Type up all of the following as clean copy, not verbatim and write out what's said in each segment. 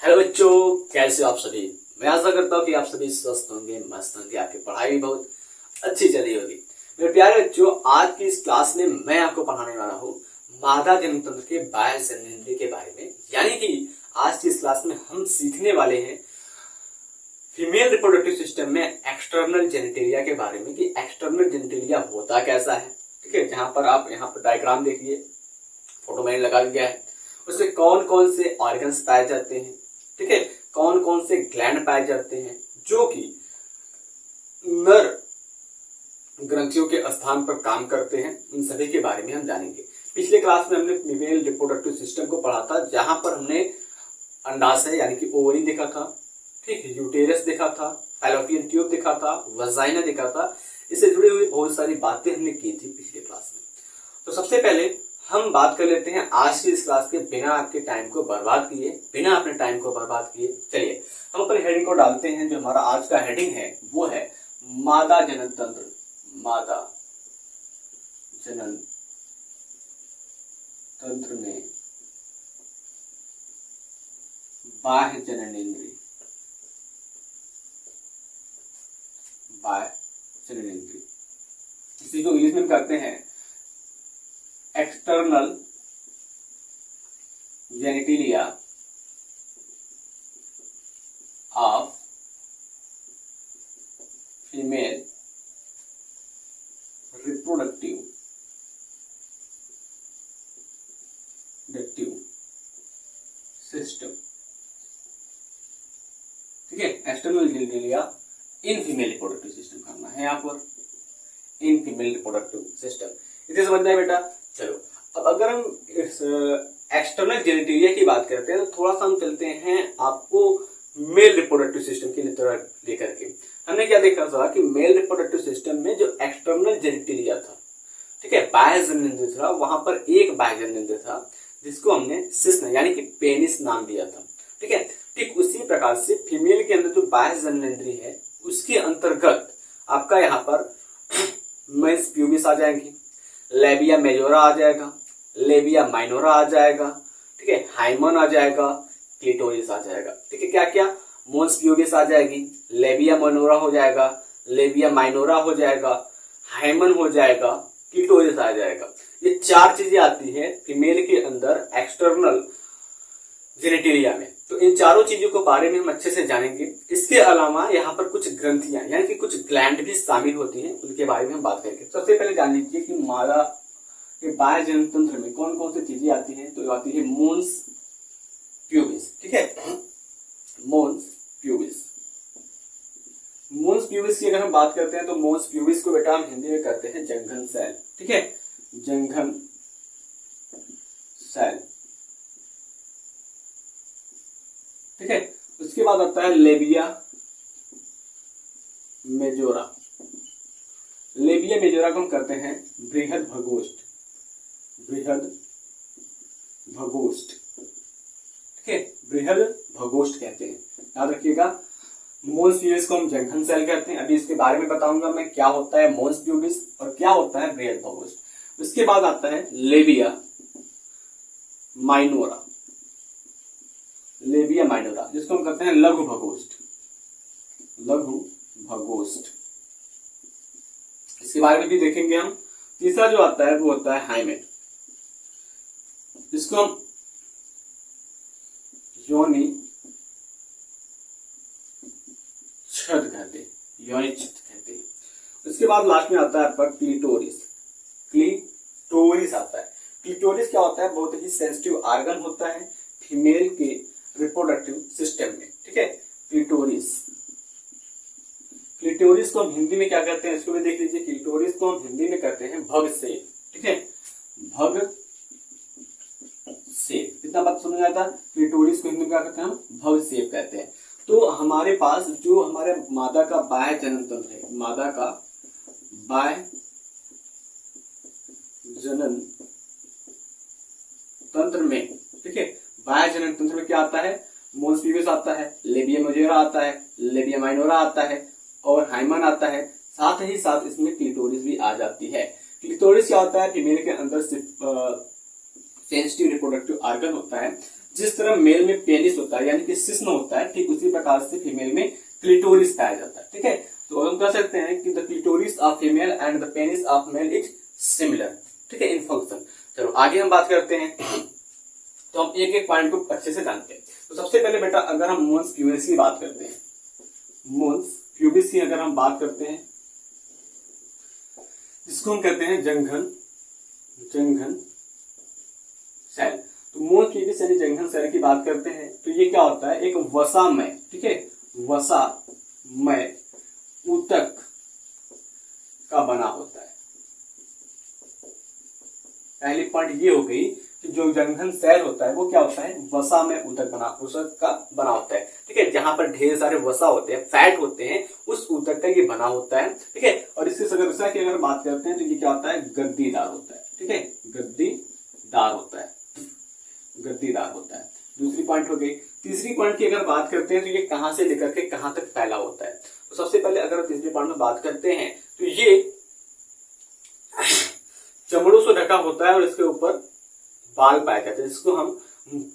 Hello बच्चों, कैसे हो आप सभी। मैं आशा करता हूँ कि आप सभी स्वस्थ होंगे, मस्त होंगे, आपकी पढ़ाई भी बहुत अच्छी चली होगी। मेरे प्यारे बच्चों, आज की इस क्लास में मैं आपको पढ़ाने वाला हूँ मादा जन्म तंत्र के बाह्य जननेंद्रिय के बारे में। यानी कि आज की इस क्लास में हम सीखने वाले हैं फीमेल रिप्रोडक्टिव सिस्टम में एक्सटर्नल जेनिटेलिया के बारे में कि एक्सटर्नल जेनिटेलिया होता कैसा है। ठीक है, जहां पर आप यहाँ पर डायग्राम देखिए, फोटो मैंने लगा दिया है। उसमें कौन कौन से ऑर्गन्स पाए जाते हैं, ठीक है, कौन कौन से ग्लैंड पाए जाते हैं जो कि नर ग्रंथियों के स्थान पर काम करते हैं, उन सभी के बारे में हम जानेंगे। पिछले क्लास में हमने फीमेल रिप्रोडक्टिव सिस्टम को पढ़ा था, जहां पर हमने अंडाशय यानी कि ओवरी देखा था, ठीक है, यूटेरस देखा था, फैलोपियन ट्यूब देखा था, वजाइना देखा था। इससे जुड़ी हुई बहुत सारी बातें हमने की थी पिछले क्लास में। तो सबसे पहले हम बात कर लेते हैं आज की इस क्लास के, बिना आपके टाइम को बर्बाद किए, बिना अपने टाइम को बर्बाद किए। चलिए हम अपने हेडिंग को डालते हैं। जो हमारा आज का हेडिंग है वो है मादा जनन तंत्र, मादा जनन तंत्र में बाह्य जननेंद्रिय, बाह्य जननेंद्रिय, इसी को इंग्लिश में करते हैं external genitalia of female reproductive system. ठीक है, external genitalia in female reproductive system करना है यहाँ पर, इन फीमेल रिप्रोडक्टिव सिस्टम। इसे समझना है बेटा। चलो अब अगर हम एक्सटर्नल जेनिटेलिया की बात करते हैं तो थोड़ा सा हम चलते हैं आपको मेल रिप्रोडक्टिव सिस्टम की तरफ लेकर के। हमने क्या देखा था कि मेल रिप्रोडक्टिव सिस्टम में जो एक्सटर्नल जेनिटेलिया था, ठीक है, बाह्य जननेंद्रिय था, वहां पर एक बाह्य जननेंद्रिय था जिसको हमने सिस्न यानी कि पेनिस नाम दिया था। ठीक है, ठीक उसी प्रकार से फीमेल के अंदर जो बाह्य जननेंद्रिय है उसके अंतर्गत आपका यहाँ पर मेंस प्यूबिस आ जाएंगी, लेबिया मेजोरा आ जाएगा, लेबिया माइनोरा आ जाएगा, ठीक है, हाइमन आ जाएगा, क्लिटोरिस आ जाएगा। ठीक है, क्या क्या, मोन्स प्यूबिस आ जाएगी, लेबिया माइनोरा हो जाएगा, लेबिया माइनोरा हो जाएगा, हाइमन हो जाएगा, क्लिटोरिस आ जाएगा। ये चार चीजें आती है फीमेल के अंदर एक्सटर्नल जेनिटेलिया में। तो इन चारों चीजों के बारे में हम अच्छे से जानेंगे। इसके अलावा यहाँ पर कुछ ग्रंथियां यानी कि कुछ ग्लैंड भी शामिल होती हैं, उनके बारे में हम बात करेंगे। सबसे पहले जान लीजिए कि मादा के बाह्य जनन तंत्र में कौन कौन सी चीजें आती हैं। तो आती है मोन्स प्यूबिस। ठीक है, मोन्स प्यूबिस। मोन्स प्यूबिस की अगर हम बात करते हैं तो मोन्स प्यूबिस को बेटा हम हिंदी में कहते हैं जंघन सेल। ठीक है, जंघन सेल। ठीक है, उसके बाद आता है लेबिया मेजोरा। लेबिया मेजोरा को हम कहते हैं बृहद भगोष्ठ, बृहद भगोष्ठ। ठीक है, बृहद भगोष्ठ कहते हैं, याद रखिएगा। मोन्स प्यूबिस को हम जंघन सेल कहते हैं। अभी इसके बारे में बताऊंगा मैं क्या होता है मोन्स प्यूबिस और क्या होता है बृहद भगोष्ठ। उसके बाद आता है लेबिया माइनोरा, लेबिया माइनोरा जिसको हम कहते हैं लघु भगोष्ठ, लघु भगोष्ठ। इसके बारे में भी देखेंगे हम। तीसरा जो आता है वो होता है हाइमेन, जिसको हम योनि छद कहते हैं, योनि छद कहते हैं। उसके बाद लास्ट में आता है आपका क्लिटोरिस, क्लिटोरिस आता है। क्लिटोरिस क्या होता है, बहुत ही सेंसिटिव ऑर्गन होता है फीमेल के रिप्रोडक्टिव सिस्टम में। ठीक है, क्लिटोरिस। क्लिटोरिस को हम हिंदी में क्या कहते हैं, इसको भी देख लीजिए। क्लिटोरिस को हम हिंदी में कहते हैं भग सेफ। ठीक है, भग सेफ। कितना बात समझ आया था। क्लिटोरिस को हिंदी में क्या कहते हैं, हम भग सेफ कहते हैं। तो हमारे पास जो हमारे मादा का बाह्य जनन तंत्र है, मादा का बाह्य जनन तंत्र में, ठीक है, बाह्य जनन तंत्र में क्या आता है, मोन्स प्यूबिस आता है, लेबिया मेजोरा आता है, लेबिया माइनोरा आता है और हाइमन आता है। साथ ही साथ इसमें क्लिटोरिस भी आ जाती है। क्लिटोरिस क्या होता है, फीमेल के अंदर सेंसिटिव रिप्रोडक्टिव ऑर्गन होता है जिस तरह मेल में पेनिस होता है यानी कि शिश्न होता है, ठीक उसी प्रकार से फीमेल में क्लिटोरिस पाया जाता है। ठीक है, तो हम कह सकते हैं कि the clitoris of female and the penis of male is similar, ठीक है, इन फंक्शन। चलो आगे हम बात करते हैं, तो हम एक एक पॉइंट को अच्छे से जानते हैं। तो सबसे पहले बेटा अगर हम मोन्स प्यूबिस की बात करते हैं, मोन्स प्यूबिस की अगर हम बात करते हैं, जिसको हम कहते हैं जंघन सेल, तो मोन्स प्यूबिस यानी जंघन सेल की बात करते हैं तो ये क्या होता है, एक वसामय, ठीक है, वसामय ऊतक का बना होता है। पहली पॉइंट ये हो गई कि जो जंघन सेल होता है वो क्या होता है, वसा में ऊतक का बना होता है। ठीक है, जहां पर ढेर सारे वसा होते हैं, फैट होते हैं, उस ऊतक का ये बना होता है। ठीक है, और इसकी संरचना की अगर बात करते हैं तो ये क्या होता है, गद्दीदार होता है। ठीक है, गद्दीदार होता है। दूसरी पॉइंट हो गई। तीसरी पॉइंट की अगर बात करते हैं तो ये कहां से लेकर के कहां तक फैला होता है। तो सबसे पहले अगर हम तीसरी पॉइंट में बात करते हैं तो ये चमड़ों से ढका होता है और इसके ऊपर बाल पाए जाते हैं, जिसको हम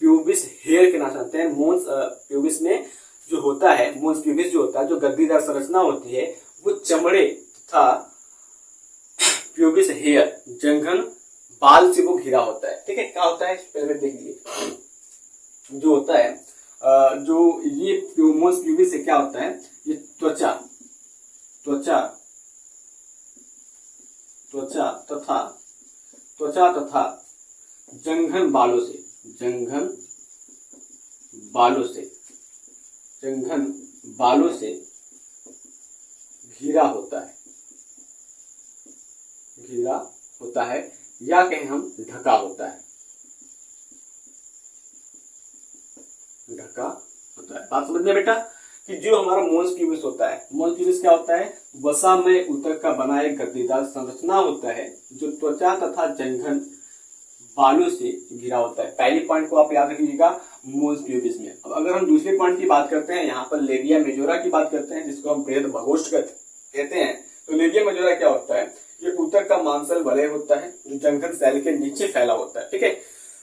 प्यूबिस हेयर के नाम से जानते हैं। मोन्स प्यूबिस में जो होता है, मोन्स प्यूबिस जो होता है, जो गद्दीदार संरचना होती है, वो चमड़े तथा प्यूबिस हेयर जंघन बाल से वो घिरा होता है। ठीक है, क्या होता है पहले देखिए, जो होता है जो ये मोन्स प्यूबिस से क्या होता है, ये त्वचा तथा जंघन बालों से घिरा होता है या कहें हम ढका होता है। बात समझ में बेटा कि जो हमारा मोन्स प्यूबिस होता है, मोन्स प्यूबिस क्या होता है, वसामय ऊतक का बना एक गद्दीदार संरचना होता है जो त्वचा तथा जंघन बालों से घिरा होता है। पहली पॉइंट को आप याद रखिएगा मोन्स प्यूबिस में। अब अगर हम दूसरे पॉइंट की बात करते हैं, यहाँ पर लेबिया मेजोरा की बात करते हैं, जिसको हम बृहद भगोष्ठ कहते हैं। तो लेबिया मेजोरा क्या होता है, ये ऊतक का मांसल वलय होता है जो जंघन सेल के नीचे फैला होता है। ठीक है,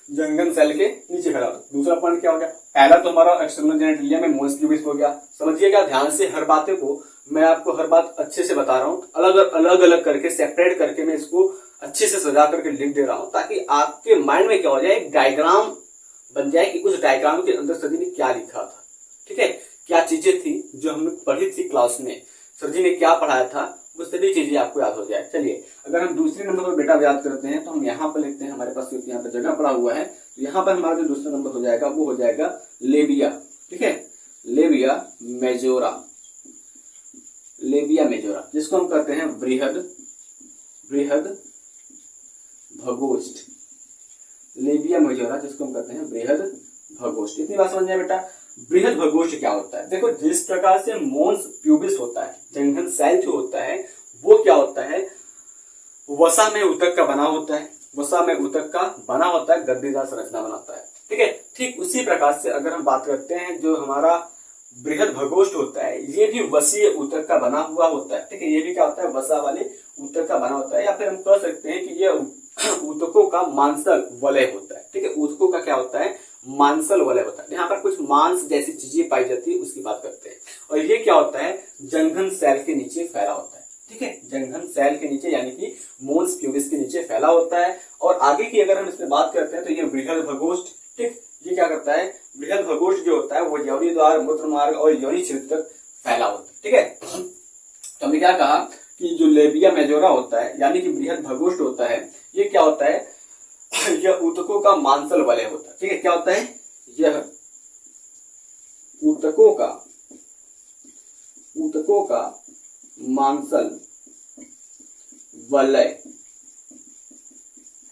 जंघन सेल के नीचे फैला होता है। दूसरा पॉइंट क्या हो गया, पहला तो हमारा एक्सटर्नल जेनिटलिया में मोन्स प्यूबिस हो गया। समझिएगा ध्यान से, हर बातें को मैं आपको हर बात अच्छे से बता रहा हूँ, अलग अलग करके सेपरेट करके मैं इसको अच्छे से सजा करके लिख दे रहा हूं, ताकि आपके माइंड में क्या हो जाए, एक डायग्राम बन जाए कि उस डायग्राम के अंदर सर जी ने क्या लिखा था। ठीक है, क्या चीजें थी जो हमने पढ़ी थी क्लास में, सर जी ने क्या पढ़ाया था, वो सभी चीजें आपको याद हो जाए। चलिए अगर हम दूसरे नंबर पर बेटा याद करते हैं तो हम यहाँ पर लिखते हैं, हमारे पास यहाँ पर जगह पड़ा हुआ है, तो यहाँ पर हमारा जो दूसरा नंबर हो जाएगा वो हो जाएगा लेबिया। ठीक है, लेबिया मेजोरा, जिसको हम कहते हैं बृहद भगोष्ठ। लेबिया मेजोरा जिसको हम कहते हैं बृहद भगोष्ठ। इतनी बात समझ जाए बेटा। बृहद भगोष्ठ क्या होता है, देखो जिस प्रकार से मोन्स प्यूबिस होता है, जंघन सेल जो होता है वो क्या होता है, वसा में ऊतक का बना होता है, गद्दीदार संरचना बनाता है। ठीक है, ठीक उसी प्रकार से अगर हम बात करते हैं जो हमारा बृहद भगोष्ठ होता है, ये भी वसीय ऊतक का बना हुआ होता है। ठीक है, ये भी क्या होता है, वसा वाले ऊतक का बना होता है, या फिर हम कह सकते हैं कि यह ऊतकों का मांसल वलय होता है। ठीक है, ऊतकों का क्या होता है, मांसल वलय होता है, यहाँ पर कुछ मांस जैसी चीजें पाई जाती है, उसकी बात करते हैं। और ये क्या होता है, जंघन सेल के नीचे फैला होता है। ठीक है, जंघन सेल के नीचे यानी कि मोन्स प्यूबिस के नीचे फैला होता है। और आगे की अगर हम इसमें बात करते हैं तो ये बृहद भगोष्ठ, ठीक, ये क्या करता है, बृहद भगोष्ठ जो होता है वो योनि द्वार, मूत्र मार्ग और योनि क्षेत्र तक फैला होता है। ठीक है, तो हमने क्या कहा कि जो लेबिया मेजोरा होता है यानी कि बृहद भगोष्ठ होता है, ये क्या होता है, यह ऊतकों का मांसल वलय होता है। ठीक है, क्या होता है, यह ऊतकों का मांसल वलय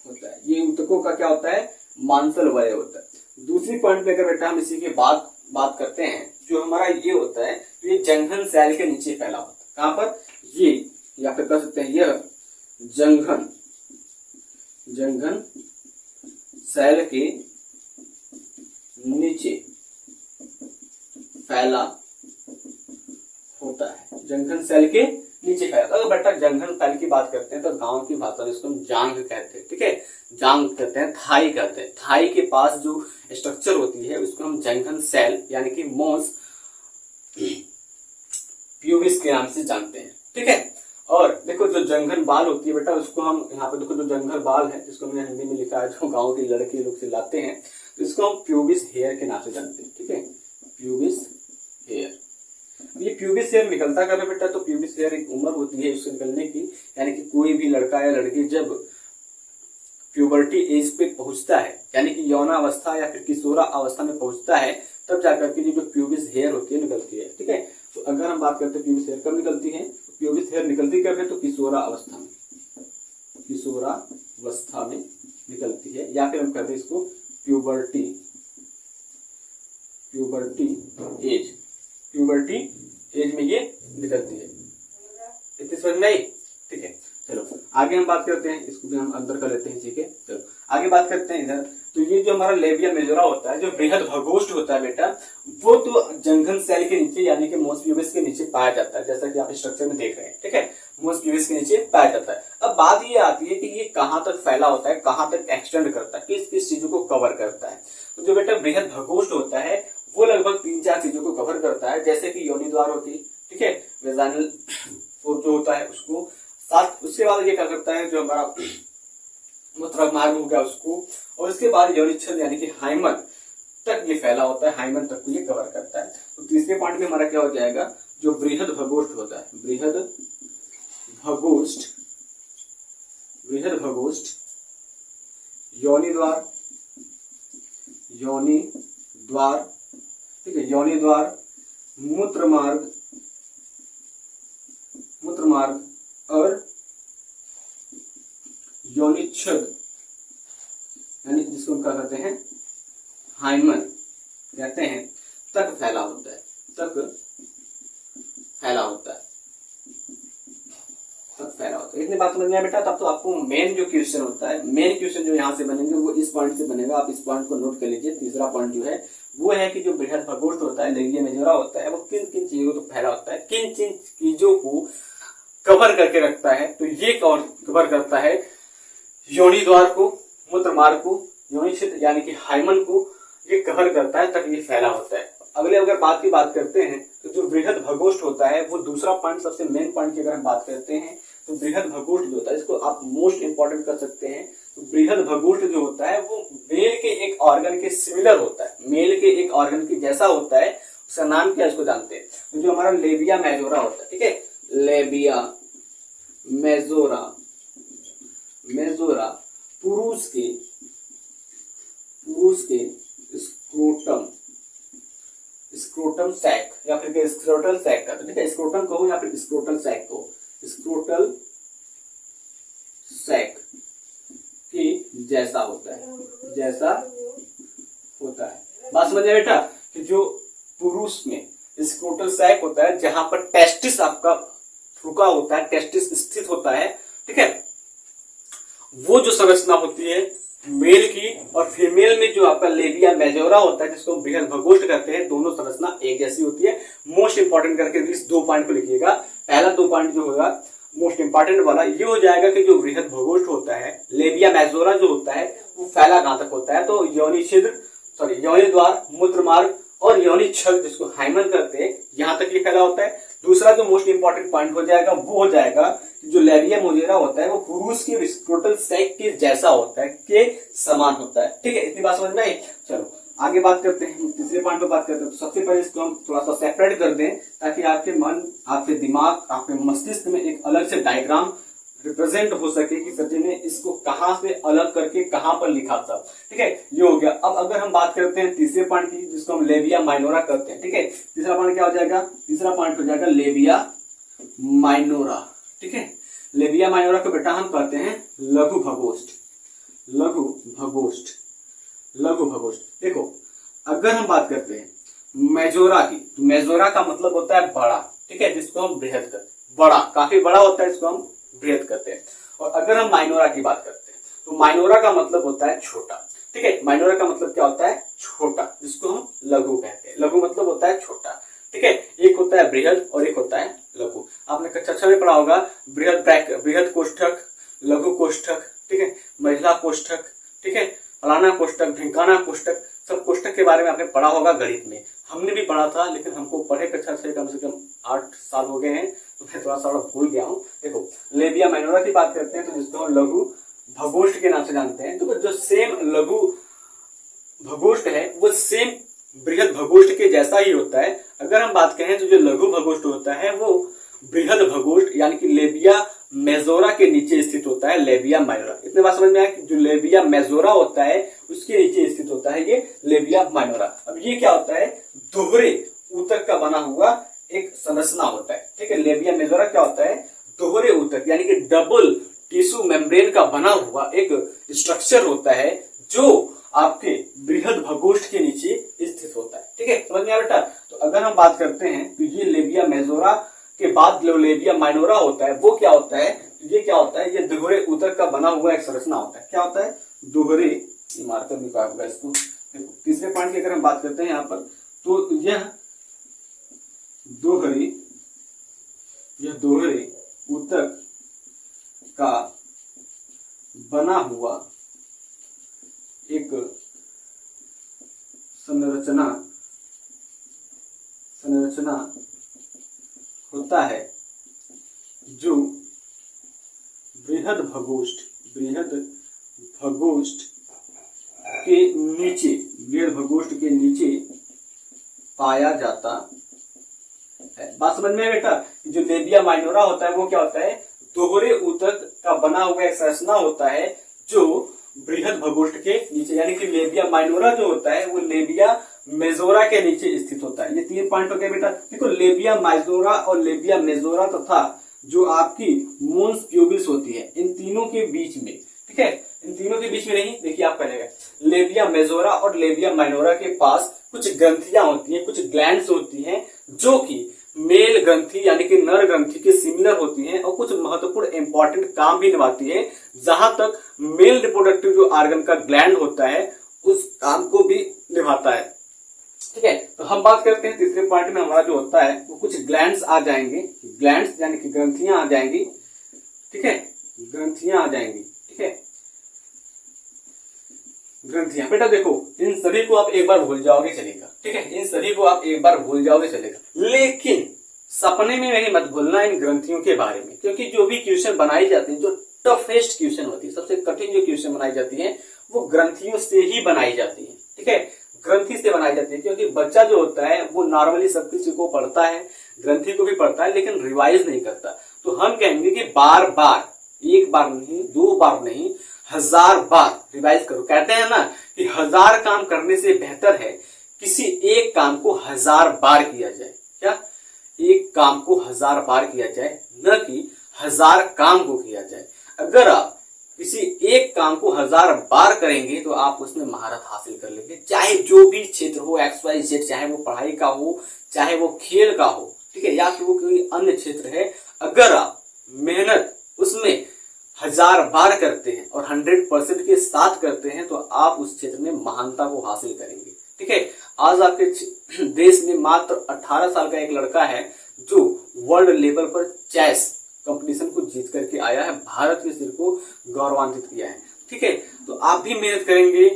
होता है। ये ऊतकों का क्या होता है, मांसल वलय होता है। दूसरी पॉइंट पे अगर बेटा हम इसी की बात करते हैं, जो हमारा ये होता है, ये जंघन सेल के नीचे फैला होता है। कहां पर, ये, या फिर कह सकते हैं यह जंघन सेल के नीचे फैला होता है। जंघन सेल के नीचे फैला। अगर बेटा जंघन सेल की बात करते हैं तो गांव की भाषा में इसको हम जांघ कहते हैं। ठीक है, जांघ कहते हैं, थाई कहते हैं। थाई के पास जो स्ट्रक्चर होती है उसको हम जंघन सेल यानी कि मोस प्यूबिस के नाम से जानते हैं। ठीक है, और देखो जो जंघन बाल होती है बेटा उसको हम यहाँ पे देखो जो जंघन बाल है जिसको मैंने हिंदी में लिखा है जो गाँव के लड़के लोग चिल्लाते हैं तो इसको हम प्यूबिस हेयर के नाम से जानते हैं। ठीक है, प्यूबिस हेयर। ये प्यूबिस हेयर निकलता कब है बेटा? तो प्यूबिस हेयर एक उम्र होती है उससे निकलने की, यानी कि कोई भी लड़का या लड़की जब प्यूबर्टी एज पे पहुंचता है यानी कि यौनावस्था या फिर किशोरा अवस्था में पहुंचता है तब जाकर के जो प्यूबिस हेयर होती है निकलती है। ठीक है, तो अगर हम बात करते हैं प्यूबिस हेयर कब निकलती है, प्यूबिस हेयर निकलती कब है? तो किशोरा अवस्था में, किशोरा अवस्था में निकलती है, या फिर हम कहते हैं इसको puberty, puberty as, puberty as में ये निकलती है। इतनी समझ में आई? ठीक है, चलो आगे हम बात करते हैं, इसको भी हम अंदर कर लेते हैं। ठीक है, चलो आगे बात करते हैं इधर। तो ये जो हमारा लेबिया मेजोरा होता है, जो बृहद भगोष्ठ होता है बेटा, वो तो जंघन सेल के नीचे यानी कि मोस प्यूबिस के नीचे पाया जाता है, जैसा कि आप स्ट्रक्चर में देख रहे हैं। ठीक है, मोस प्यूबिस के नीचे पाया जाता है। अब बात ये आती है कि ये कहाँ तक फैला होता है, कहाँ तक एक्सटेंड करता है, किस किस चीजों को कवर करता है। तो जो बेटा बृहद भगोष्ठ होता है वो लगभग 3-4 चीजों को कवर करता है, जैसे कि योनि द्वार होती, ठीक है, वेजाइनल जो होता है उसको, साथ उसके बाद ये क्या करता है जो हमारा मूत्र मार्ग हो गया उसको, और उसके बाद यौनिच्छद यानी कि हाइमन तक ये फैला होता है, हाइमन तक को ये कवर करता है। तो तीसरे पॉइंट में हमारा क्या हो जाएगा, जो बृहद भगोष्ठ होता है, बृहद भगोष्ठ, बृहद भगोष्ठ योनि द्वार, योनि द्वार, ठीक है, योनि द्वार, मूत्र मार्ग, मूत्र मार्ग और योनिच्छद यानी जिसको हम क्या कहते हैं हाइमन कहते हैं, तक फैला होता है, तक फैला होता है, तक फैला होता है। इतनी बात समझ में आया बेटा? तब तो आपको मेन जो क्वेश्चन होता है, मेन क्वेश्चन जो यहाँ से बनेंगे वो इस पॉइंट से बनेगा। आप इस पॉइंट को नोट कर लीजिए। तीसरा पॉइंट जो है वो है कि जो बृहद भगोष्ठ होता है, लेबिया मेजोरा होता है, वो किन किन चीजों को फैला होता है, किन किन चीजों को कवर करके रखता है। तो ये कवर करता है योनि द्वार को, मूत्र मार्ग को, योनिच्छद यानी कि हाइमन को ये कवर करता है, तक ये फैला होता है। अगले अगर बात की बात करते हैं तो जो बृहद भगोष्ठ होता है वो दूसरा पॉइंट, सबसे मेन पॉइंट की अगर हम बात करते हैं तो बृहद भगोष्ठ जो होता है, इसको आप मोस्ट इंपॉर्टेंट कर सकते हैं। तो बृहद भगोष्ठ जो होता है वो मेल के एक ऑर्गन के सिमिलर होता है, मेल के एक ऑर्गन के जैसा होता है। उसका नाम क्या है इसको जानते हैं। तो जो हमारा लेबिया मेजोरा होता है, ठीक है, लेबिया मेजोरा, मेजोरा पुरुष के स्क्रोटम, स्क्रोटम सैक या फिर स्क्रोटल सैक का, ठीक है, स्क्रोटम कहो या फिर स्क्रोटल सैक कहो, स्क्रोटल सैक की जैसा होता है, जैसा होता है। बात समझ में बेटा कि जो पुरुष में स्क्रोटल सैक होता है जहां पर टेस्टिस आपका रुका होता है, टेस्टिस स्थित होता है, ठीक है, वो जो संरचना होती है मेल की और फीमेल में जो आपका लेबिया मेजोरा होता है जिसको बृहद भगोष्ठ कहते हैं, दोनों संरचना एक जैसी होती है। मोस्ट इंपॉर्टेंट करके इस 2 पॉइंट को लिखिएगा। पहला 2 पॉइंट जो होगा मोस्ट इंपॉर्टेंट वाला ये हो जाएगा कि जो बृहद भगोष्ठ होता है, लेबिया मेजोरा जो होता है वो फैला कहां तक होता है, तो योनि छिद्र, सॉरी योनि द्वार, मूत्र मार्ग और योनिच्छद जिसको हाइमन करते हैं, यहां तक ये फैला होता है। दूसरा जो मोस्ट इंपॉर्टेंट पॉइंट हो जाएगा वो हो जाएगा जो लेबिया मेजोरा होता है वो पुरुष के स्क्रोटल सैक के जैसा होता है, के समान होता है। ठीक है, इतनी बात समझ में आई। चलो आगे बात करते हैं, तीसरे पॉइंट पे बात करते हैं। तो सबसे पहले इसको हम थोड़ा सा सेपरेट कर दें ताकि आपके मन, आपके दिमाग, आपके मस्तिष्क में एक अलग से डायग्राम रिप्रेजेंट हो सके कि सचिन ने इसको कहां से अलग करके कहां पर लिखा था। ठीक है, ये हो गया। अब अगर हम बात करते हैं तीसरे पॉइंट की जिसको हम लेबिया माइनोरा करते हैं, ठीक है, तीसरा पॉइंट क्या हो जाएगा, तीसरा पॉइंट हो जाएगा लेबिया माइनोरा। ठीक है, लेबिया माइनोरा को बेटा हम कहते हैं लघु भगोष्ठ, लघु भगोष्ठ, लघु भगोष्ठ। देखो अगर हम बात करते हैं मेजोरा की, तो मेजोरा का मतलब होता है बड़ा, ठीक है, जिसको हम बृहद करते हैं, बड़ा, काफी बड़ा होता है, इसको हम बृहद करते हैं। और अगर हम माइनोरा की बात करते हैं तो माइनोरा का मतलब होता है छोटा। ठीक है, माइनोरा का मतलब क्या होता है, छोटा, जिसको हम लघु कहते हैं। लघु मतलब होता है छोटा। ठीक है, एक होता है बृहद और एक होता है लघु। आपने कक्षा में पढ़ा होगा बृहद कोष्ठक, लघु कोष्ठक, ठीक है, महिला कोष्ठक, ठीक है, फलाना कोष्ठक, ढिंकाना कोष्ठक, सब के बारे में आपने पढ़ा होगा गणित में, हमने भी पढ़ा था, लेकिन हमको पढ़े कक्षा से कम 8 साल हो गए हैं, तो मैं थोड़ा सा भूल गया हूँ। देखो लेबिया माइनोरा की बात करते हैं तो जिसको हम लघु भगोष्ठ के नाम से जानते हैं, तो जो सेम लघु भगोष्ठ है वो सेम बृहद भगोष्ठ के जैसा ही होता है। अगर हम बात करें तो जो लघु भगोष्ठ होता है वो बृहद भगोष्ठ यानी कि लेबिया मेजोरा के नीचे स्थित होता है, लेबिया माइनोरा। इतने बात समझ में आया कि जो लेबिया मेजोरा होता है उसके नीचे स्थित होता है ये लेबिया माइनोरा। अब ये क्या होता है, दोहरे ऊतक का बना हुआ एक संरचना होता है, ठीक है। लेबिया मेजोरा क्या होता है, दोहरे ऊतक यानी कि डबल टिश्यू मेम्ब्रेन का बना हुआ एक स्ट्रक्चर होता है जो आपके बृहद भगोष्ठ के नीचे स्थित होता है, ठीक है। समझ में आया बेटा। तो अगर हम बात करते हैं तो ये लेबिया मेजोरा के बाद जो लेबिया माइनोरा होता है वो क्या होता है, ये क्या होता है, ये दोहरे ऊतक का बना हुआ एक संरचना होता है। क्या होता है, दोहरे, मार्कर भी कहा होगा इसको। तीसरे पॉइंट की अगर हम बात करते हैं यहाँ पर, तो यह दोहरे ऊतक का बना हुआ एक संरचना होता है जो बृहद भगोष्ठ के नीचे पाया जाता है। बात समझ में है बेटा। जो लेबिया माइनोरा होता है वो क्या होता है, दोहरे ऊतक का बना हुआ एक संरचना होता है जो बृहद भगोष्ठ के नीचे, यानी कि लेबिया माइनोरा जो होता है वो लेबिया मेजोरा के नीचे स्थित होता है। ये 3 पॉइंट हो गए बेटा। देखो लेबिया माइजोरा और लेबिया मेजोरा तथा जो आपकी मोन्स प्यूबिस होती है, इन तीनों के बीच में, ठीक है, इन तीनों के बीच में नहीं, देखिए आप पहले लेबिया मेजोरा और लेबिया माइनोरा के पास कुछ ग्रंथियां होती हैं, कुछ ग्लैंड्स होती हैं जो कि मेल ग्रंथि यानी कि नर ग्रंथि के सिमिलर होती हैं और कुछ महत्वपूर्ण इंपॉर्टेंट काम भी निभाती है। जहां तक मेल रिप्रोडक्टिव जो ऑर्गन का ग्लैंड होता है उस काम को भी निभाता है, ठीक है। तो हम बात करते हैं तीसरे पॉइंट में हमारा जो होता है वो कुछ ग्लैंड्स आ जाएंगे, ग्लैंड्स यानी कि ग्रंथियां आ जाएंगी, ठीक है, ग्रंथियां आ जाएंगी, ठीक है। ग्रंथियां बेटा देखो इन सभी को आप एक बार भूल जाओगे चलेगा, ठीक है, इन सभी को आप एक बार भूल जाओगे चलेगा, लेकिन सपने में नहीं मत भूलना इन ग्रंथियों के बारे में, क्योंकि जो भी क्वेश्चन बनाई जाती है, जो टफेस्ट क्वेश्चन होती है, सबसे कठिन जो क्वेश्चन बनाई जाती है वो ग्रंथियों से ही बनाई जाती है, ठीक है, ग्रंथि से बनाई जाती है। क्योंकि बच्चा जो होता है वो नॉर्मली सब किसी को पढ़ता है, ग्रंथि को भी पढ़ता है, लेकिन रिवाइज नहीं करता। तो हम कहेंगे कि बार बार, एक बार नहीं, 2 बार नहीं, 1000 बार रिवाइज करो। कहते हैं ना कि 1000 काम करने से बेहतर है किसी एक काम को 1000 बार किया जाए। क्या, एक काम को 1000 बार किया जाए, न कि 1000 काम को किया जाए। अगर आप किसी एक काम को 1000 बार करेंगे तो आप उसमें महारत हासिल कर लेंगे, चाहे जो भी क्षेत्र हो, XYZ, चाहे वो पढ़ाई का हो, चाहे वो खेल का हो, ठीक है, या फिर वो कोई अन्य क्षेत्र है। अगर आप मेहनत उसमें 1000 बार करते हैं और 100% के साथ करते हैं तो आप उस क्षेत्र में महानता को हासिल करेंगे, ठीक है। आज आपके देश में मात्र 18 साल का एक लड़का है जो वर्ल्ड लेवल पर चेस कंपटीशन को जीत करके आया है, भारत के सिर को गौरवान्वित किया है, ठीक है। तो आप भी मेहनत करेंगे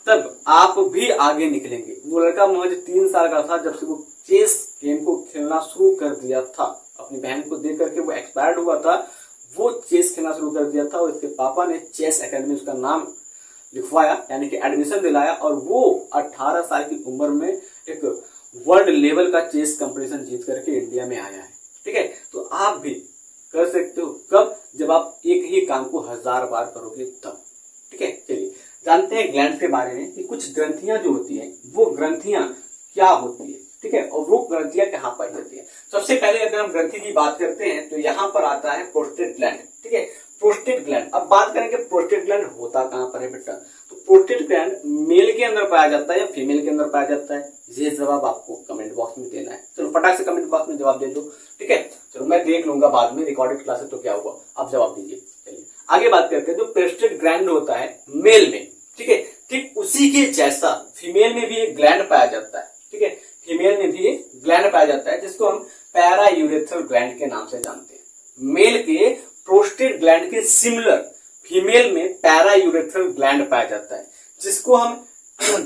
तब आप भी आगे निकलेंगे। वो लड़का महज 3 साल का था जब से वो चेस गेम को खेलना शुरू कर दिया था। अपनी बहन को देख करके वो एक्सपायर्ड हुआ था, वो चेस खेलना शुरू कर दिया था और उसके पापा ने चेस एकेडमी उसका नाम लिखवाया, यानी कि एडमिशन दिलाया, और वो 18 साल की उम्र में एक वर्ल्ड लेवल का चेस कंपटीशन जीत करके इंडिया में आया है, ठीक है। तो आप भी कर सकते हो, कब, जब आप एक ही काम को 1000 बार करोगे तब, ठीक है। चलिए जानते हैं ग्लैंड के बारे में कि कुछ ग्रंथियां जो होती हैं वो ग्रंथियां क्या होती है, ठीक है, और वो ग्रंथियां कहाँ पाई जाती है। सबसे पहले अगर हम ग्रंथि की बात करते हैं तो यहाँ पर आता है प्रोस्टेट ग्लैंड, ठीक है, प्रोस्टेट ग्लैंड। अब बात करेंगे प्रोस्टेट ग्लैंड होता कहाँ पर है बेटा, तो प्रोस्टेट ग्लैंड मेल के अंदर पाया जाता है या फीमेल के अंदर पाया जाता है, ये जवाब आपको कमेंट बॉक्स में देना है। चलो फटाक से कमेंट बॉक्स में जवाब दे दो, ठीक है। चलो मैं देख लूंगा बाद में रिकॉर्डेड क्लास है तो क्या हुआ, आप जवाब दीजिए। चलिए आगे बात करते हैं। जो प्रोस्टेट ग्लैंड होता है मेल में, ठीक है, ठीक उसी के जैसा फीमेल में भी एक ग्लैंड पाया जाता है, ठीक है, फीमेल में भी एक ग्लैंड पाया जाता है जिसको हम पैरायूरेथ्रल ग्लैंड के नाम से जानते हैं। मेल के प्रोस्टेट ग्लैंड के सिमिलर फीमेल में पैरायूरेथ्रल ग्लैंड पाया जाता है जिसको हम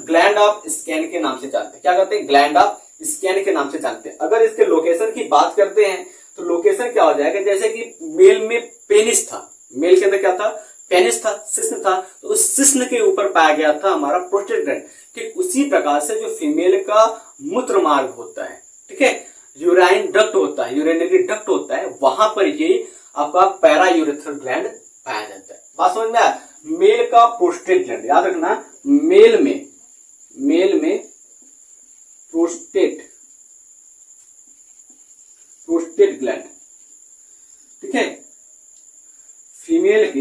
ग्लैंड ऑफ स्कैन के नाम से जानते हैं। क्या कहते हैं? ग्लैंड ऑफ स्कैन के नाम से जानते हैं। अगर इसके लोकेशन की बात करते हैं तो लोकेशन क्या हो जाएगा, जैसे कि मेल में पेनिस था, मेल के अंदर क्या था? पेनिस था, शिश्न था, तो उस शिश्न के ऊपर पाया गया था हमारा प्रोस्टेट ग्लैंड। ठीक उसी प्रकार से जो फीमेल का मूत्र मार्ग होता है, ठीक है, यूराइन डक्ट होता है, यूरिनरी डक्ट होता है, वहां पर ये आपका पैरा यूरेथ्रल ग्लैंड पाया जाता है। बात समझ में आया? मेल का प्रोस्टेट ग्लैंड, याद रखना, मेल में प्रोस्टेट ग्लैंड, ठीक है। फीमेल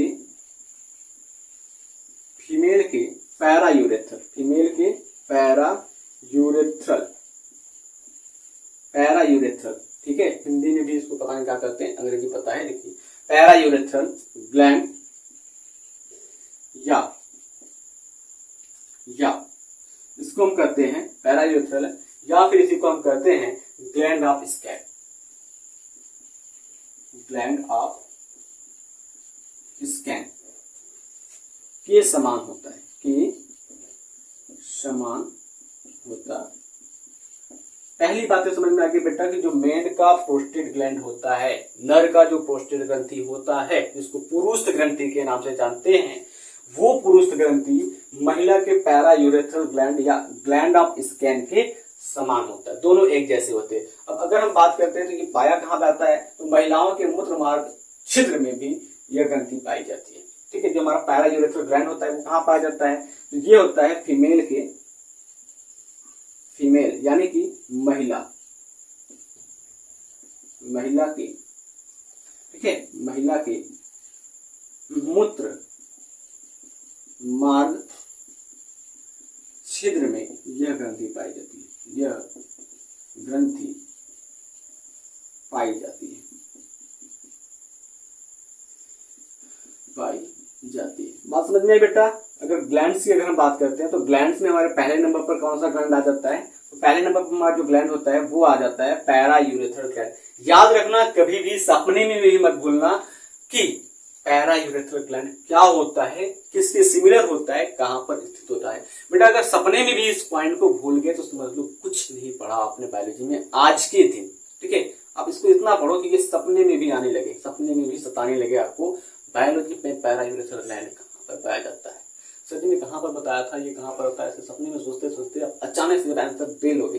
के पैरा यूरेथ्रल, ठीक है। हिंदी में भी इसको पता नहीं क्या कहते हैं, अंग्रेजी पता है, देखिए पैरा यूरेथ्रल ग्लैंड या इसको हम कहते हैं पैरा यूरेथ्रल, या फिर इसी को हम कहते हैं ग्लैंड ऑफ स्कैन, के समान होता है, पहली बात समझ में आ गई बेटा कि जो मेन का प्रोस्टेट ग्लैंड होता है, नर का जो प्रोस्टेट ग्रंथि होता है, जिसको पुरुष ग्रंथि के नाम से जानते हैं, वो पुरुष ग्रंथि महिला के पैरा यूरेथ्रल ग्लैंड या ग्लैंड ऑफ स्कैन के समान होता है, दोनों एक जैसे होते हैं। अब अगर हम बात करते हैं तो ये पाया कहाँ जाता है, तो महिलाओं के मूत्र मार्ग छिद्र में भी यह ग्रंथि पाई जाती है, ठीक है। जो हमारा पैरा यूरेथ्रल ग्लैंड होता है वो कहाँ पाया जाता है, तो ये होता है फीमेल यानी कि महिला के, ठीक है, महिला के मूत्र मार्ग छिद्र में यह ग्रंथि पाई जाती है, बात समझ में आई बेटा? अगर ग्लैंड्स की अगर हम बात करते हैं तो ग्लैंड्स में हमारे पहले नंबर पर कौन सा ग्लैंड आ जाता है, तो पहले नंबर पर हमारा जो ग्लैंड होता है वो आ जाता है पैरा यूरेथ्रल ग्लैंड। याद रखना, कभी भी सपने में भी मत भूलना कि पैरा यूरेथ्रल ग्लैंड क्या होता है, किसके सिमिलर होता है, कहां पर स्थित होता है। बेटा अगर सपने में भी इस पॉइंट को भूल गए तो समझ लो कुछ नहीं पढ़ा आपने बायोलॉजी में आज के दिन, ठीक है। अब इसको इतना पढ़ो कि ये सपने में भी आने लगे, सपने में भी सताने लगे आपको, बायोलॉजी में पैरा यूरेथ्रल ग्लैंड कहां पर पाया जाता है, सर जी ने कहां पर बताया था, ये कहां पर होता है, सपने में सोचते सोचते आप अचानक से आंसर दे लोगे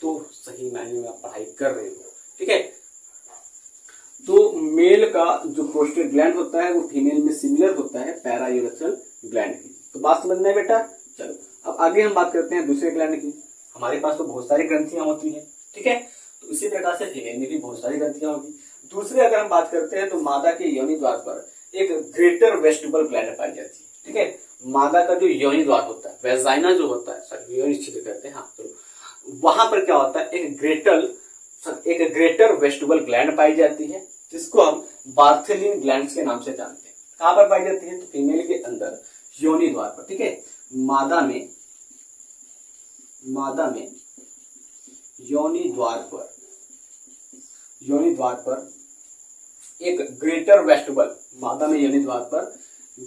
तो सही मायने में आप पढ़ाई कर रहे हो, ठीक है। तो मेल का जो प्रोस्टेट ग्लैंड होता है वो फीमेल में सिमिलर होता है पैरा यूरेथ्रल ग्लैंड की। तो बात समझ में बेटा? चलो अब आगे हम बात करते हैं दूसरे ग्लैंड की। हमारे पास तो बहुत सारी ग्रंथियां होती हैं, ठीक है, तो इसी प्रकार से फीमेल में भी बहुत सारी ग्रंथियां होगी। दूसरे अगर हम बात करते हैं तो मादा के योनि द्वार पर एक ग्रेटर वेस्टिबल ग्लैंड पाई जाती है, ठीक है। मादा का जो योनि द्वार होता है, वेजाइना जो होता है, सॉरी योनि छिद्र कहते हैं, हाँ, तो वहां पर क्या होता है, एक ग्रेटर वेस्टिबल ग्लैंड पाई जाती है, जिसको हम बार्थेलिन ग्लैंड्स के नाम से जानते हैं। कहां पर पाई जाती है, तो फीमेल के अंदर योनि द्वार पर, ठीक है। मादा में योनि द्वार पर एक ग्रेटर वेस्टिबल, मादा में योनि द्वार पर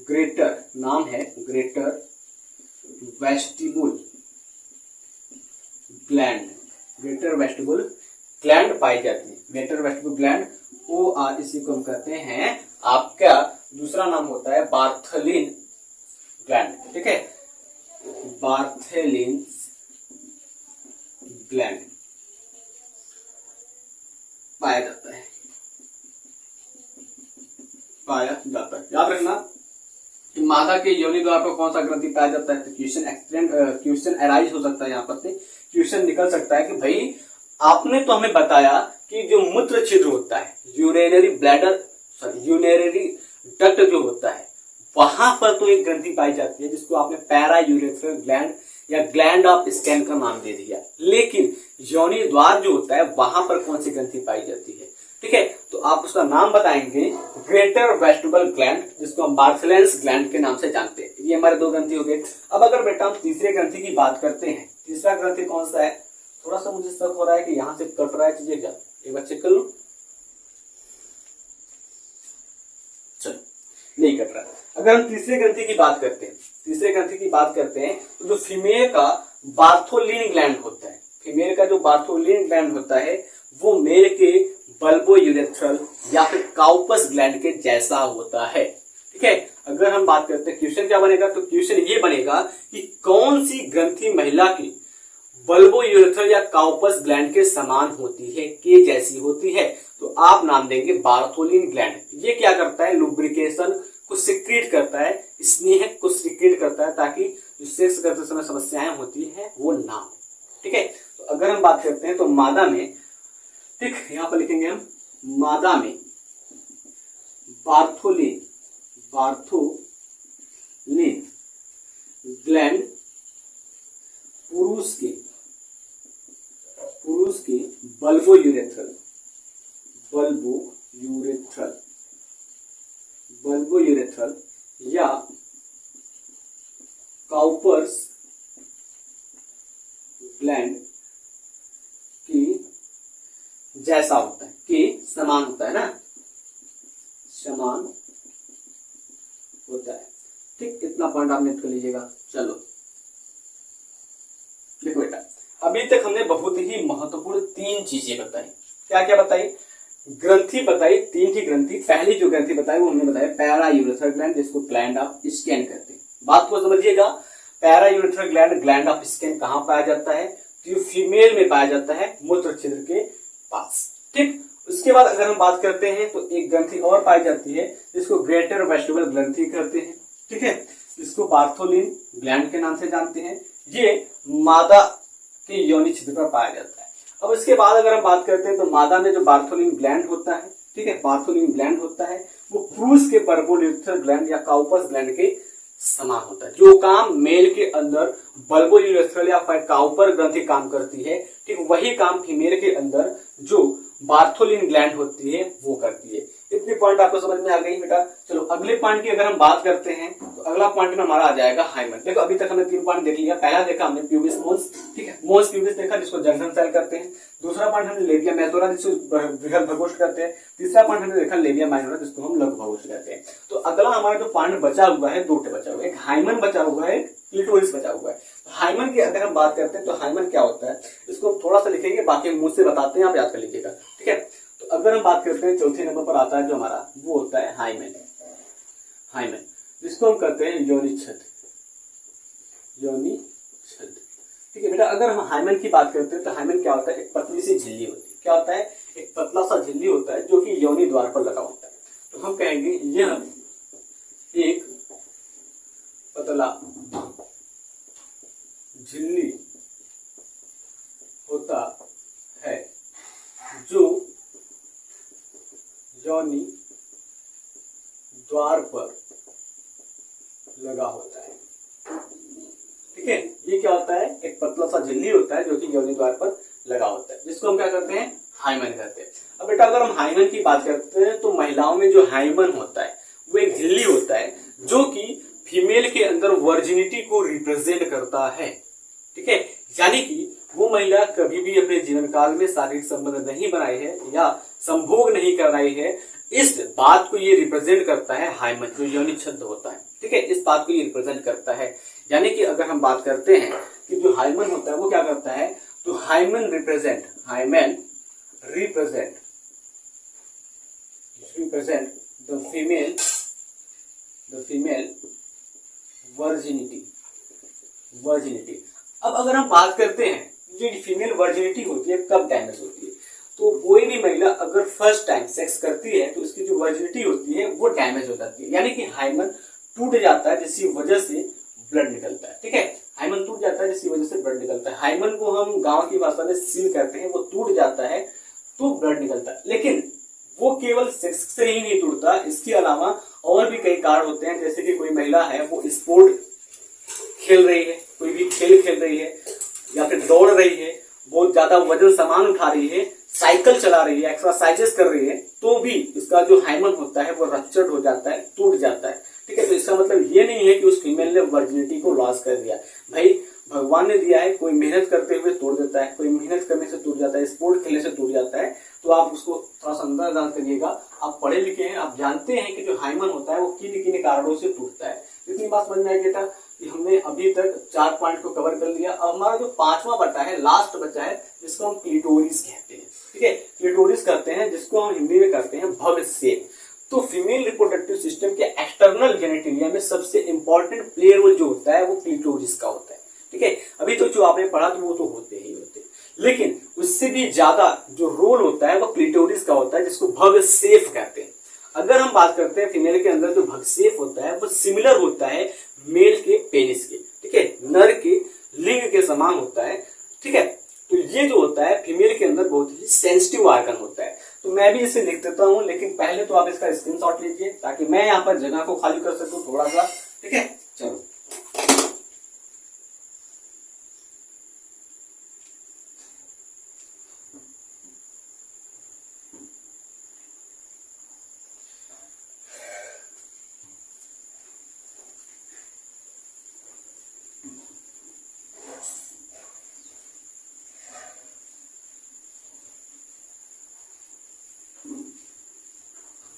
ग्रेटर, नाम है ग्रेटर वेस्टिबुल ग्लैंड पाई जाती है। ग्रेटर वेस्टिबुल ग्लैंड OR, इसी को हम कहते हैं, आपका दूसरा नाम होता है बार्थेलिन ग्लैंड, ठीक है, बार्थेलिन ग्लैंड पाया जाता है। याद रखना कि मादा के योनि द्वार पर कौन सा ग्रंथि पाया जाता है, तो क्वेश्चन अराइज हो सकता है, यहाँ पर से क्वेश्चन निकल सकता है कि भाई आपने तो हमें बताया कि जो मूत्र छिद्र होता है, यूरिनरी डक्ट जो होता है, वहां पर तो एक ग्रंथि पाई जाती है जिसको आपने पैरा यूरेथ्रल ग्लैंड या ग्लैंड ऑफ स्कैन का नाम दे दिया, लेकिन योनि द्वार जो होता है वहां पर कौन सी ग्रंथि पाई जाती है, ठीक है। तो आप उसका नाम बताएंगे ग्रेटर वेस्टिबल ग्लैंड, जिसको हम बार्थेलिन्स ग्लैंड के नाम से जानते हैं। ये हमारे दो ग्रंथि हो गए। अब अगर बेटा हम तीसरे ग्रंथि की बात करते हैं, तीसरा ग्रंथि कौन सा है, थोड़ा सा मुझे शक हो रहा है कि यहां से कट रहा है, चीजें क्या, एक बार चेक कर लो, चलो नहीं कट रहा। अगर हम तीसरे ग्रंथि की बात करते हैं तीसरे ग्रंथि की बात करते हैं तो जो फीमेल का बार्थोलिन ग्लैंड होता है, फीमेल का जो बार्थोलिन ग्लैंड होता है वो मेल के बल्बो यूरेथ्रल या फिर काउपस ग्लैंड के जैसा होता है। ठीक है, अगर हम बात करते हैं क्वेश्चन क्या बनेगा, तो क्वेश्चन ये बनेगा कि कौन सी ग्रंथि महिला की बल्बो यूरेथ्रल या काउपस ग्लैंड के समान होती है, के जैसी होती है, तो आप नाम देंगे बार्थोलिन ग्लैंड। ये क्या करता है, लुब्रिकेशन को सिक्रीट करता है, स्नेह को सिक्रीट करता है ताकि जो सेक्स करते समय समस्याएं होती है वो ना हो। ठीक है, तो अगर हम बात करते हैं तो मादा में, ठीक यहां पर लिखेंगे हम मादा में बार्थोलिन ग्लैंड पुरुष के बल्बो यूरेथ्रल या काउपर्स ग्लैंड की जैसा होता है, कि समान होता है ना, समान होता है। ठीक, इतना पॉइंट आप नोट कर लीजिएगा। चलो देखो बेटा, अभी तक हमने बहुत ही महत्वपूर्ण 3 चीजें बताई। क्या क्या बताई, ग्रंथि बताई, 3 थी ग्रंथि। पहली जो ग्रंथि बताई वो हमने बताया पैरा यूरेथ्रल ग्लैंड, जिसको ग्लैंड ऑफ स्कैन कहते हैं। बात को समझिएगा, para urethral gland of scan कहां पाया जाता है, तो फीमेल में पाया जाता है मूत्र छिद्र के पास। ठीक, उसके बाद अगर हम बात करते हैं तो एक ग्रंथि और पाई जाती है जिसको ग्रेटर वेस्टिबुलर ग्रंथि कहते हैं। ठीक है, जिसको बार्थोलिन ग्लैंड के नाम से जानते हैं। ये मादा के योनि छिद्र पर पाया जाता है। अब इसके बाद अगर हम बात करते हैं तो मादा में जो बार्थोलिन ग्लैंड होता है, ठीक है, बार्थोलिन ग्लैंड होता है वो पुरुष के बल्बोयूरेथ्रल ग्लैंड या काउपस ग्लैंड के समान होता है। जो काम मेल के अंदर बल्बोयूरेथ्रल या फिर काउपर ग्रंथि काम करती है, ठीक वही काम फीमेल के अंदर जो बार्थोलिन ग्लैंड होती है वो करती है। इतनी पॉइंट आपको समझ में आ गई बेटा। चलो अगले पॉइंट की अगर हम बात करते हैं तो अगला पॉइंट में हमारा आ जाएगा हाइमन। देखो अभी तक हमने 3 पॉइंट देख लिया। पहला देखा हमने प्यूबिस मोन्स, ठीक है, मोन्स प्यूबिस देखा जिसको जंक्शन सेल करते हैं। दूसरा पॉइंट हमने लेबिया मेजोरा जिसको बृहद भगोष्ठ करते हैं। तीसरा पॉइंट हमने देखा लेबिया माइनोरा जिसको हम लघु भगोष्ठ कहते हैं। तो अगला हमारा जो पॉइंट बचा हुआ है, 2 बचा हुआ है, एक हाइमन बचा हुआ है, क्लिटोरिस बचा हुआ है। हाइमन की अगर हम बात करते हैं तो हाइमन क्या होता है इसको थोड़ा सा लिखेंगे, बाकी मुंह से बताते हैं, आप याद कर लीजिएगा। ठीक है, तो अगर हम बात करते हैं चौथे नंबर पर आता है जो हमारा वो होता है हाइमन। हाइमन जिसको हम कहते हैं योनि छद्म। ठीक है बेटा, अगर हम हाइमन की बात करते हैं तो हाइमन क्या होता है, एक पतली सी झिल्ली होती है। क्या होता है, एक पतला सा झिल्ली होता है जो कि योनि द्वार पर लगा होता है। तो हम कहेंगे यह एक पतला झिल्ली होता है जो योनि द्वार पर लगा होता है। ठीक है, ये क्या होता है, एक पतला सा झिल्ली होता है जो कि योनि द्वार पर लगा होता है, जिसको हम क्या करते हैं, हाइमन कहते हैं। अब बेटा अगर हम हाइमन की बात करते हैं तो महिलाओं में जो हाइमन होता है वो एक झिल्ली होता है जो कि फीमेल के अंदर वर्जिनिटी को रिप्रेजेंट करता है। ठीक है, यानी कि वो महिला कभी भी अपने जीवन काल में शारीरिक संबंध नहीं बनाई है या संभोग नहीं कर रही है, इस बात को ये रिप्रेजेंट करता है हाइमन, जो योनि छद्म होता है। ठीक है, इस बात को ये रिप्रेजेंट करता है। यानी कि अगर हम बात करते हैं कि जो हाइमन होता है वो क्या करता है, तो hymen represent the female virginity. अब अगर हम बात करते हैं जो फीमेल वर्जिनिटी होती है कब डैमेज होती है, तो कोई भी महिला अगर फर्स्ट टाइम सेक्स करती है तो उसकी जो वर्जिनिटी होती है वो डैमेज हो जाती है, यानी कि हाइमन टूट जाता है जिसकी वजह से ब्लड निकलता है। ठीक है, हाइमन टूट जाता है जिसकी वजह से ब्लड निकलता है। हाइमन को हम गांव की भाषा में सील कहते हैं, वो टूट जाता है तो ब्लड निकलता है। लेकिन वो केवल सेक्स से ही नहीं टूटता, इसके अलावा और भी कई कारण होते हैं। जैसे कि कोई महिला है वो स्पोर्ट खेल रही है, कोई भी खेल खेल रही है या फिर दौड़ रही है, बहुत ज्यादा वजन सामान उठा रही है, साइकिल चला रही है, एक्सरसाइजेस कर रही है, तो भी इसका जो हाइमन होता है वो रप्चर्ड हो जाता है, टूट जाता है। ठीक है, तो इसका मतलब ये नहीं है कि उस फीमेल ने वर्जिनिटी को लॉस कर दिया। भाई भगवान ने दिया है, कोई मेहनत करते हुए तोड़ देता है, कोई मेहनत करने से टूट जाता है, स्पोर्ट खेलने से टूट जाता है। तो आप उसको थोड़ा सा अंदाजा करिएगा, आप पढ़े लिखे हैं, आप जानते हैं कि जो हाइमन होता है वो किन किन कारणों से टूटता है। इतनी बात समझ में आई बेटा। हमने अभी तक 4 पॉइंट को कवर कर लिया। अब हमारा जो 5वां बचा है, लास्ट बचा है, जिसको हम क्लिटोरिस कहते हैं। ठीक है, क्लिटोरिस करते हैं, जिसको हम हिंदी में करते हैं भग सेक। तो फीमेल रिप्रोडक्टिव सिस्टम के एक्सटर्नल जेनेटिलिया में सबसे इंपॉर्टेंट प्ले रोल जो होता है वो क्लिटोरिस का होता है। ठीक है, अभी तो जो आपने पढ़ा वो तो होते ही होते हैं, लेकिन उससे भी ज्यादा जो रोल होता है वो क्लिटोरिस का होता है, जिसको भग सेफ कहते हैं। अगर हम बात करते हैं फीमेल के अंदर जो भग सेफ होता है वो सिमिलर होता है मेल के पेनिस के। ठीक है, नर के लिंग के समान होता है। ठीक है, तो ये जो होता है फीमेल के अंदर बहुत ही सेंसिटिव ऑर्गन होता है। तो मैं भी इसे लिख देता हूं, लेकिन पहले तो आप इसका स्क्रीनशॉट लीजिए ताकि मैं यहाँ पर जगह को खाली कर सकूं थोड़ा सा। ठीक है, चलो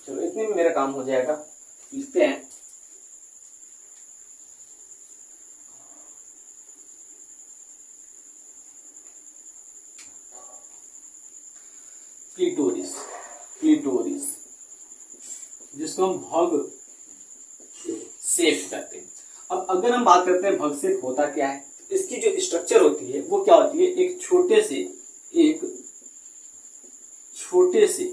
चलो इतने में मेरा काम हो जाएगा। लिखते हैं क्लिटोरिस, क्लिटोरिस जिसको हम भग सेफ कहते हैं। अब अगर हम बात करते हैं भग सेफ होता क्या है, इसकी जो स्ट्रक्चर होती है वो क्या होती है, एक छोटे से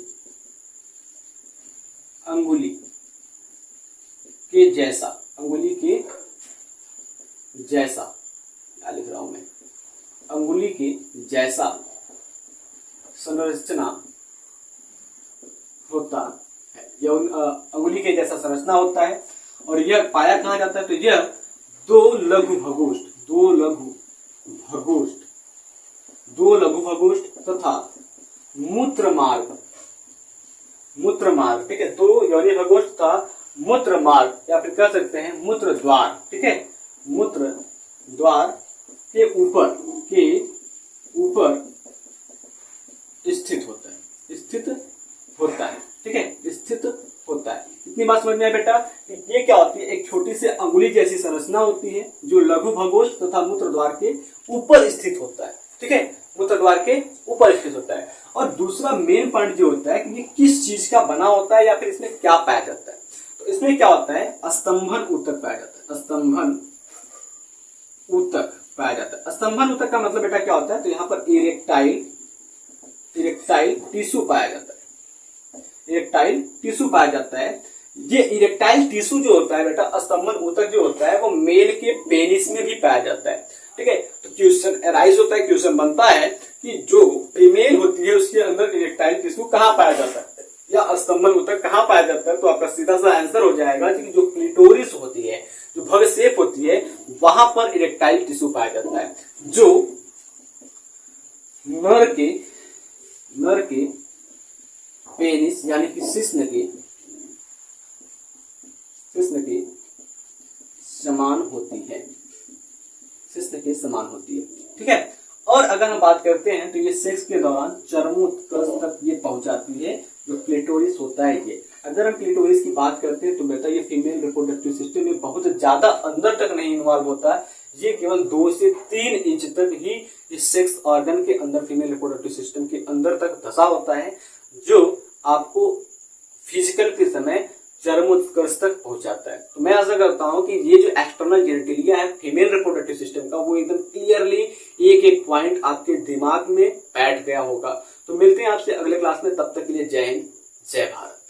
अंगुली के जैसा, अंगुली के जैसा, क्या लिख रहा हूं मैं, अंगुली के जैसा संरचना होता है, यह अंगुली के जैसा संरचना होता है। और यह पाया कहां जाता है, तो यह दो लघु भगोष्ठ तथा मूत्रमार्ग, ठीक है, दो यौनि भगोष्ठ तथा मूत्रमार्ग या फिर कह सकते हैं मूत्र द्वार। ठीक है, मूत्र द्वार के ऊपर स्थित होता है। ठीक है, स्थित होता है। इतनी बात समझ में आया बेटा कि ये क्या होती है, एक छोटी सी अंगुली जैसी संरचना होती है जो लघु भगोष्ठ तथा मूत्र द्वार के ऊपर स्थित होता है। ठीक है, मूत्र द्वार के ऊपर स्थित होता है। और दूसरा मेन पॉइंट जो होता है कि ये किस चीज का बना होता है या फिर इसमें क्या पाया जाता है। तो इसमें क्या होता है, स्तंभन ऊतक पाया जाता है। स्तंभन ऊतक पाया जाता है। स्तंभन ऊतक का मतलब बेटा क्या होता है, तो यहाँ पर इरेक्टाइल टिश्यू पाया जाता है। इरेक्टाइल टिश्यू पाया जाता है। ये इरेक्टाइल टिश्यू जो होता है बेटा, स्तंभन ऊतक जो होता है वो मेल के पेनिस में भी पाया जाता है। ठीक है, तो क्वेश्चन अराइज होता है, क्वेश्चन बनता है कि जो फीमेल होती है उसके अंदर इरेक्टाइल टिश्यू कहाँ पाया जाता है या स्तंभन ऊतक कहाँ पाया जाता है। तो आपका सीधा सा आंसर हो जाएगा कि जो क्लिटोरिस होती है, जो भग सेफ होती है, वहां पर इरेक्टाइल टिश्यू पाया जाता है, जो नर के पेनिस यानी कि शिश्न के समान होती है, शिश्न के समान होती है। ठीक है, और अगर हम बात करते हैं तो ये सेक्स के दौरान चरमोत्कर्ष तक ये पहुंचाती है, जो क्लिटोरिस होता है ये। अगर हम क्लिटोरिस की बात करते हैं तो बेटा ये फीमेल रिप्रोडक्टिव सिस्टम में बहुत ज्यादा अंदर तक नहीं इन्वॉल्व होता है। ये केवल 2 से 3 इंच तक ही इस सेक्स ऑर्गन के अंदर, फीमेल रिप्रोडक्टिव सिस्टम के अंदर तक धसा होता है, जो आपको फिजिकल के समय चरमोत्कर्ष तक पहुंचाता है। तो मैं आशा करता हूं कि ये जो एक्सटर्नल जेनेटिलिया है फीमेल रिप्रोडक्टिव सिस्टम का, वो एकदम क्लियरली एक एक पॉइंट आपके दिमाग में बैठ गया होगा। तो मिलते हैं आपसे अगले क्लास में, तब तक के लिए जय हिंद, जय भारत।